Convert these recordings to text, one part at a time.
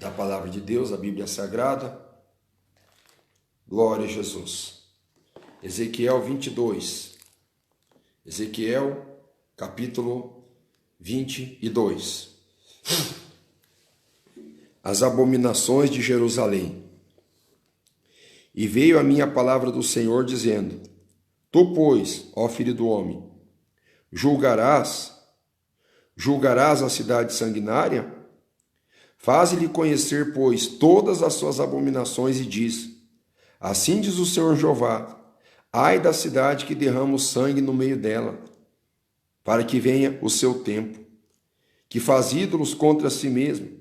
da palavra de Deus, a Bíblia Sagrada. Glória a Jesus. Ezequiel 22. Ezequiel, capítulo 22. As abominações de Jerusalém. E veio a mim a palavra do Senhor, dizendo: Tu, pois, ó filho do homem, julgarás a cidade sanguinária? Faze-lhe conhecer, pois, todas as suas abominações, e diz: Assim diz o Senhor Jeová: Ai da cidade que derrama o sangue no meio dela, para que venha o seu tempo, que faz ídolos contra si mesmo,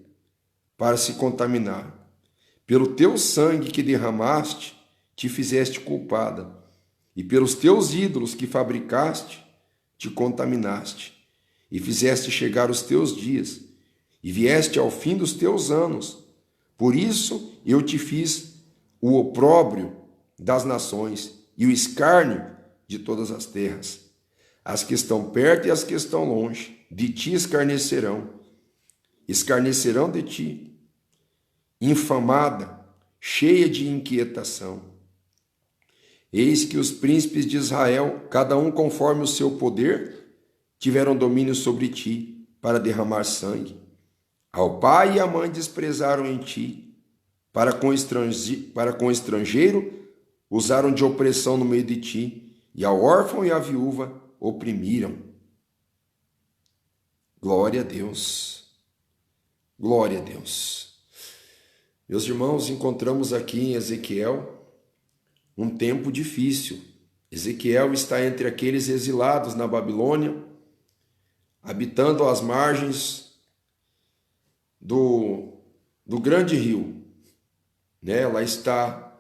para se contaminar. Pelo teu sangue que derramaste, te fizeste culpada, e pelos teus ídolos que fabricaste, te contaminaste, e fizeste chegar os teus dias, e vieste ao fim dos teus anos. Por isso eu te fiz o opróbrio das nações e o escárnio de todas as terras. As que estão perto e as que estão longe, de ti escarnecerão de ti, infamada, cheia de inquietação. Eis que os príncipes de Israel, cada um conforme o seu poder, tiveram domínio sobre ti para derramar sangue. Ao pai e à mãe desprezaram em ti, para com o estrangeiro usaram de opressão no meio de ti, e ao órfão e à viúva oprimiram. Glória a Deus. Glória a Deus. Meus irmãos, encontramos aqui em Ezequiel um tempo difícil. Ezequiel está entre aqueles exilados na Babilônia, habitando às margens do grande rio. Lá está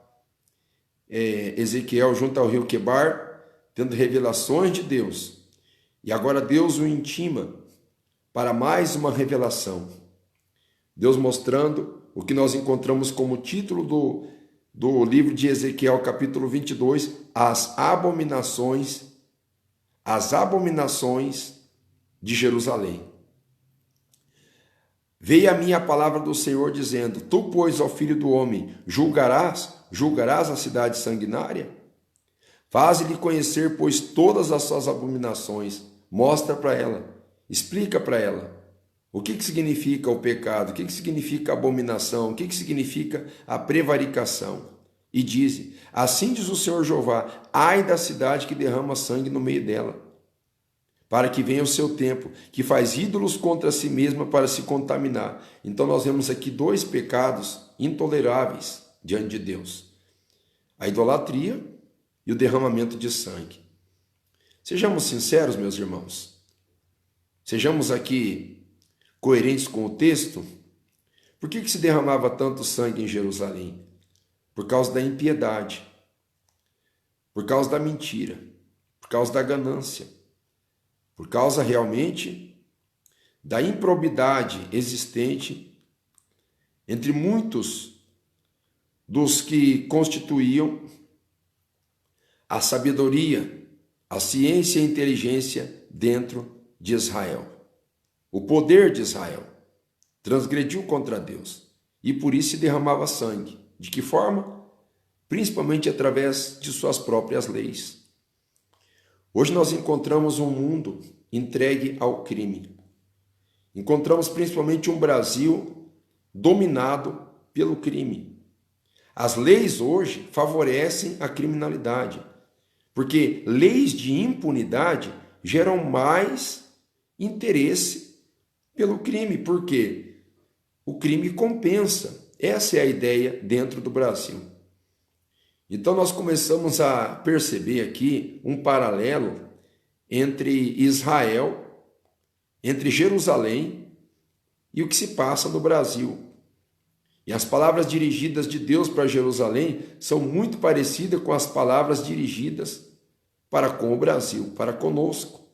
Ezequiel junto ao rio Quebar, tendo revelações de Deus. E agora Deus o intima para mais uma revelação. Deus mostrando o que nós encontramos como título do livro de Ezequiel, capítulo 22, as abominações de Jerusalém. Veio a mim a palavra do Senhor, dizendo: Tu, pois, ó filho do homem, julgarás a cidade sanguinária? Faze-lhe conhecer, pois, todas as suas abominações. Mostra para ela, explica para ela o que significa o pecado, o que significa a abominação, o que significa a prevaricação. E diz: Assim diz o Senhor Jeová: Ai da cidade que derrama sangue no meio dela, para que venha o seu tempo, que faz ídolos contra si mesma para se contaminar. Então nós vemos aqui dois pecados intoleráveis diante de Deus: a idolatria e o derramamento de sangue. Sejamos sinceros, meus irmãos. Sejamos aqui coerentes com o texto. Por que se derramava tanto sangue em Jerusalém? Por causa da impiedade, por causa da mentira, por causa da ganância, por causa realmente da improbidade existente entre muitos dos que constituíam a sabedoria, a ciência e a inteligência dentro de Israel. O poder de Israel transgrediu contra Deus e por isso se derramava sangue. De que forma? Principalmente através de suas próprias leis. Hoje nós encontramos um mundo entregue ao crime. Encontramos principalmente um Brasil dominado pelo crime. As leis hoje favorecem a criminalidade, porque leis de impunidade geram mais interesse pelo crime, porque o crime compensa. Essa é a ideia dentro do Brasil. Então nós começamos a perceber aqui um paralelo entre Israel, entre Jerusalém e o que se passa no Brasil. E as palavras dirigidas de Deus para Jerusalém são muito parecidas com as palavras dirigidas para com o Brasil, para conosco.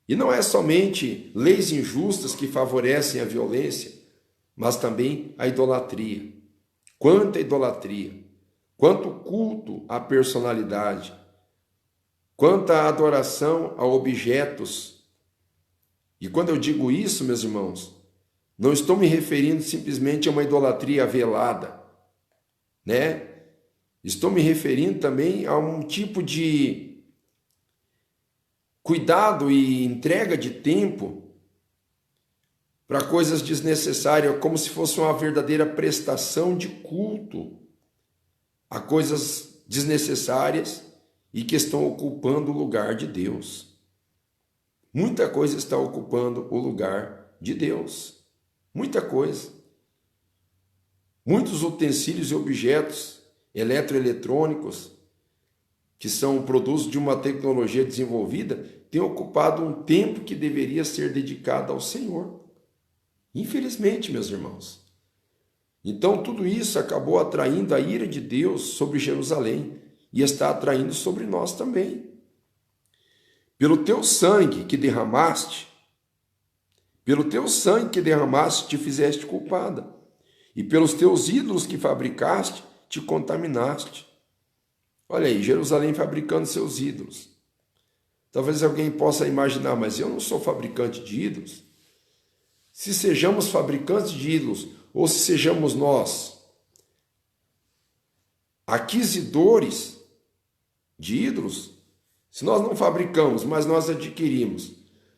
E não é somente leis injustas que favorecem a violência, mas também a idolatria. Quanta idolatria, quanto culto à personalidade, quanta adoração a objetos. E quando eu digo isso, meus irmãos, Não estou me referindo simplesmente a uma idolatria velada, né? Estou me referindo também a um tipo de cuidado e entrega de tempo para coisas desnecessárias, como se fosse uma verdadeira prestação de culto a coisas desnecessárias e que estão ocupando o lugar de Deus. Muita coisa está ocupando o lugar de Deus. Muita coisa. Muitos utensílios e objetos eletroeletrônicos, que são produtos de uma tecnologia desenvolvida, têm ocupado um tempo que deveria ser dedicado ao Senhor. Infelizmente, meus irmãos. Então, tudo isso acabou atraindo a ira de Deus sobre Jerusalém e está atraindo sobre nós também. Pelo teu sangue que derramaste, te fizeste culpada, e pelos teus ídolos que fabricaste, te contaminaste. Olha aí, Jerusalém fabricando seus ídolos. Talvez alguém possa imaginar, mas eu não sou fabricante de ídolos. Se sejamos fabricantes de ídolos, ou se sejamos nós aquisitores de ídolos, se nós não fabricamos, mas nós adquirimos,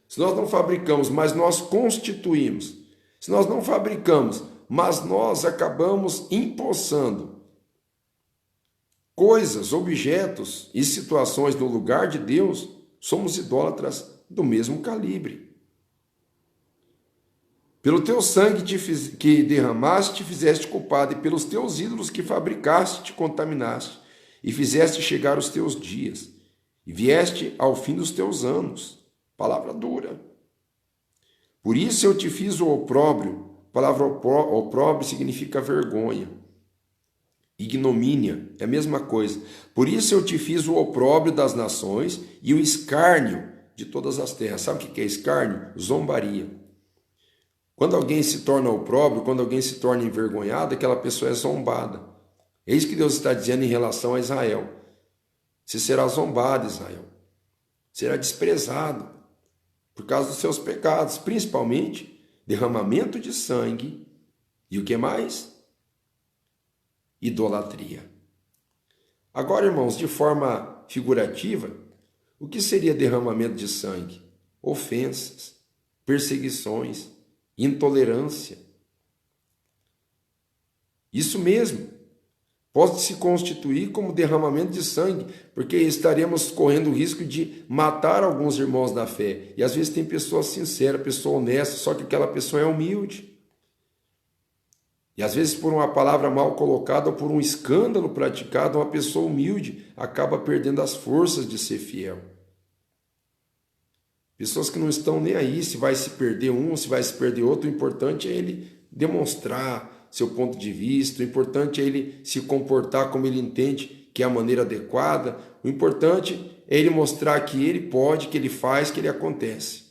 se nós não fabricamos, mas nós constituímos, se nós não fabricamos, mas nós acabamos empossando coisas, objetos e situações no lugar de Deus, somos idólatras do mesmo calibre. Pelo teu sangue que derramaste, te fizeste culpado, e pelos teus ídolos que fabricaste, te contaminaste, e fizeste chegar os teus dias, e vieste ao fim dos teus anos. Palavra dura. Por isso eu te fiz o opróbrio. A palavra opróbrio significa vergonha. Ignomínia é a mesma coisa. Por isso eu te fiz o opróbrio das nações e o escárnio de todas as terras. Sabe o que é escárnio? Zombaria. Quando alguém se torna opróbrio, quando alguém se torna envergonhado, aquela pessoa é zombada. É isso que Deus está dizendo em relação a Israel. Você será zombado, Israel. Será desprezado por causa dos seus pecados, principalmente derramamento de sangue e o que mais? Idolatria. Agora, irmãos, de forma figurativa, o que seria derramamento de sangue? Ofensas, perseguições, intolerância. Isso mesmo. Pode se constituir como derramamento de sangue, porque estaremos correndo o risco de matar alguns irmãos da fé. E às vezes tem pessoa sincera, pessoa honesta, só que aquela pessoa é humilde. E às vezes por uma palavra mal colocada ou por um escândalo praticado, uma pessoa humilde acaba perdendo as forças de ser fiel. Pessoas que não estão nem aí se vai se perder um, se vai se perder outro, o importante é ele demonstrar seu ponto de vista, o importante é ele se comportar como ele entende que é a maneira adequada, o importante é ele mostrar que ele pode, que ele faz, que ele acontece.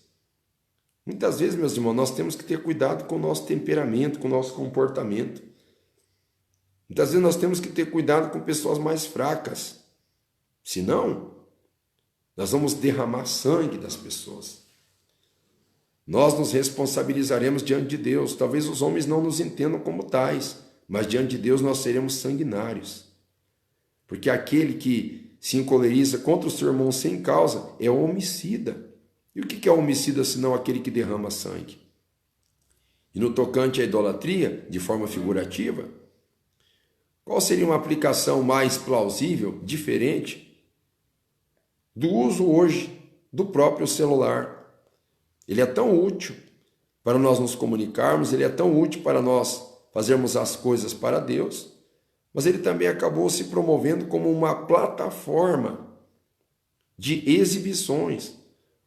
Muitas vezes, meus irmãos, nós temos que ter cuidado com o nosso temperamento, com o nosso comportamento. Muitas vezes nós temos que ter cuidado com pessoas mais fracas, senão nós vamos derramar sangue das pessoas. Nós nos responsabilizaremos diante de Deus. Talvez os homens não nos entendam como tais, mas diante de Deus nós seremos sanguinários. Porque aquele que se encoleriza contra o seu irmão sem causa é homicida. E o que é homicida senão aquele que derrama sangue? E no tocante à idolatria, de forma figurativa, qual seria uma aplicação mais plausível, diferente, do uso hoje do próprio celular? Ele é tão útil para nós nos comunicarmos, ele é tão útil para nós fazermos as coisas para Deus, mas ele também acabou se promovendo como uma plataforma de exibições,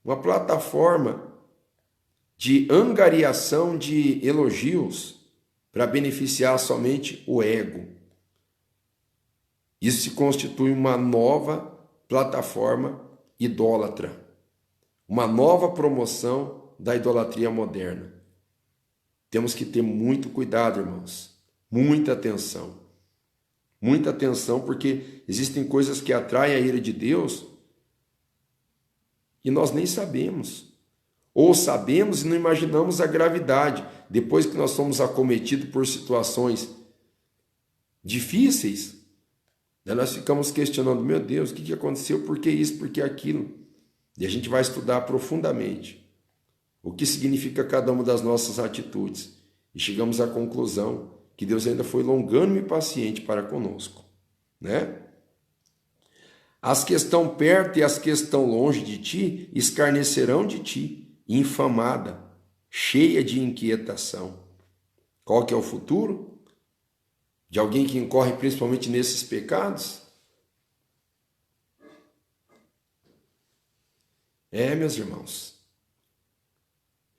uma plataforma de angariação de elogios para beneficiar somente o ego. Isso se constitui uma nova plataforma idólatra. Uma nova promoção da idolatria moderna. Temos que ter muito cuidado, irmãos. Muita atenção. Muita atenção, porque existem coisas que atraem a ira de Deus e nós nem sabemos. ou sabemos e não imaginamos a gravidade depois que nós somos acometidos por situações difíceis. Daí nós ficamos questionando, meu Deus, o que aconteceu? Por que isso? Por que aquilo? E a gente vai estudar profundamente o que significa cada uma das nossas atitudes. E chegamos à conclusão que Deus ainda foi longânimo e paciente para conosco, né? As que estão perto e as que estão longe de ti escarnecerão de ti, infamada, cheia de inquietação. Qual que é o futuro de alguém que incorre principalmente nesses pecados? Meus irmãos,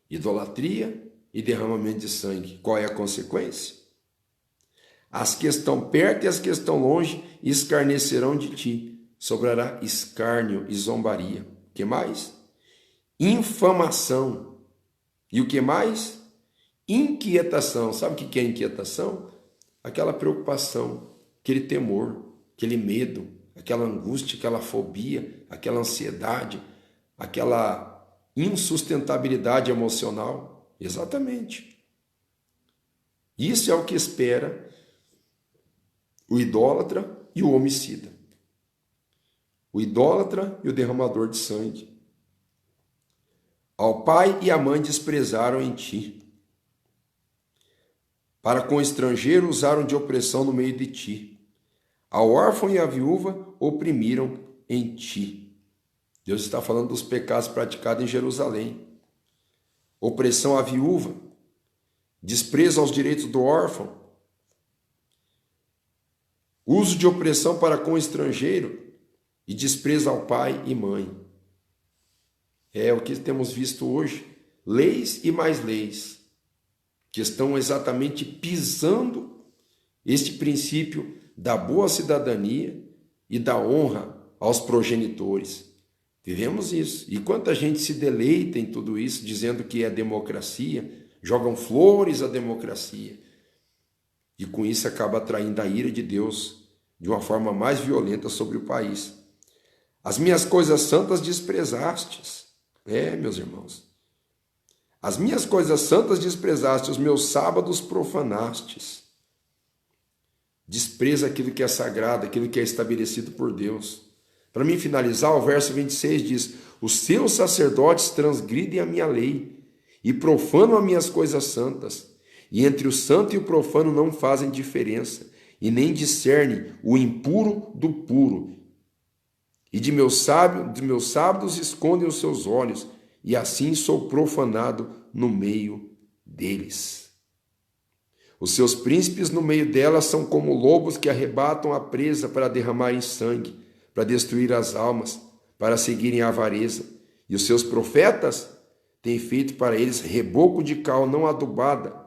idolatria e derramamento de sangue. Qual é a consequência? As que estão perto e as que estão longe escarnecerão de ti. Sobrará escárnio e zombaria. O que mais? Infamação. E o que mais? Inquietação. Sabe o que é inquietação? Aquela preocupação, aquele temor, aquele medo, aquela angústia, aquela fobia, aquela ansiedade, aquela insustentabilidade emocional. Exatamente. Isso é o que espera o idólatra e o homicida. O idólatra e o derramador de sangue. Ao pai e à mãe desprezaram em ti. Para com o estrangeiro usaram de opressão no meio de ti. Ao órfão e à viúva oprimiram em ti. Deus está falando dos pecados praticados em Jerusalém. Opressão à viúva, desprezo aos direitos do órfão, uso de opressão para com o estrangeiro e desprezo ao pai e mãe. É o que temos visto hoje, leis e mais leis, que estão exatamente pisando este princípio da boa cidadania e da honra aos progenitores. Vivemos isso. E quanta gente se deleita em tudo isso, dizendo que é democracia, jogam flores à democracia. E com isso acaba atraindo a ira de Deus de uma forma mais violenta sobre o país. As minhas coisas santas desprezastes. Meus irmãos. As minhas coisas santas desprezaste, os meus sábados profanastes. Despreza aquilo que é sagrado, aquilo que é estabelecido por Deus. Para mim finalizar, o verso 26 diz: os seus sacerdotes transgridem a minha lei e profanam as minhas coisas santas. E entre o santo e o profano não fazem diferença, e nem discernem o impuro do puro. E de meus sábados escondem os seus olhos, e assim sou profanado no meio deles. Os seus príncipes no meio delas são como lobos que arrebatam a presa para derramarem sangue, para destruir as almas, para seguirem a avareza. E os seus profetas têm feito para eles reboco de cal não adubada,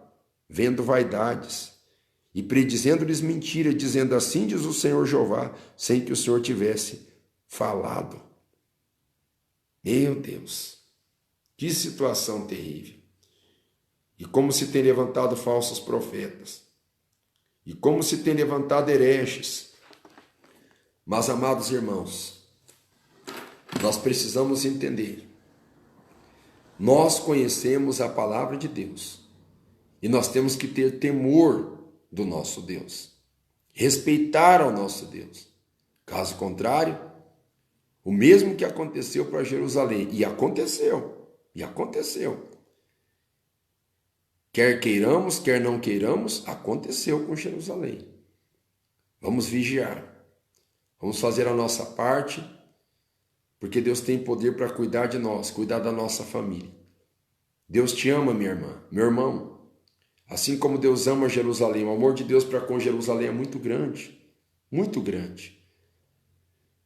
vendo vaidades, e predizendo-lhes mentira, dizendo assim diz o Senhor Jeová, sem que o Senhor tivesse falado. Meu Deus, que situação terrível. E como se tem levantado falsos profetas. E como se tem levantado hereges. Mas, amados irmãos, nós precisamos entender. Nós conhecemos a palavra de Deus. E nós temos que ter temor do nosso Deus. Respeitar ao nosso Deus. Caso contrário, o mesmo que aconteceu para Jerusalém. E aconteceu. Quer queiramos, quer não queiramos, aconteceu com Jerusalém. Vamos vigiar. Vamos fazer a nossa parte, porque Deus tem poder para cuidar de nós, cuidar da nossa família. Deus te ama, minha irmã, meu irmão. Assim como Deus ama Jerusalém, o amor de Deus para com Jerusalém é muito grande, muito grande.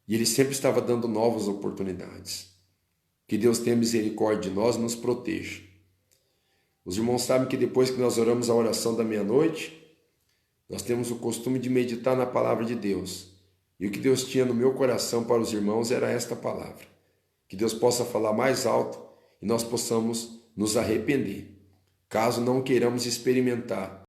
E Ele sempre estava dando novas oportunidades. Que Deus tenha misericórdia de nós e nos proteja. Os irmãos sabem que depois que nós oramos a oração da meia-noite, nós temos o costume de meditar na palavra de Deus. E o que Deus tinha no meu coração para os irmãos era esta palavra. Que Deus possa falar mais alto e nós possamos nos arrepender, caso não queiramos experimentar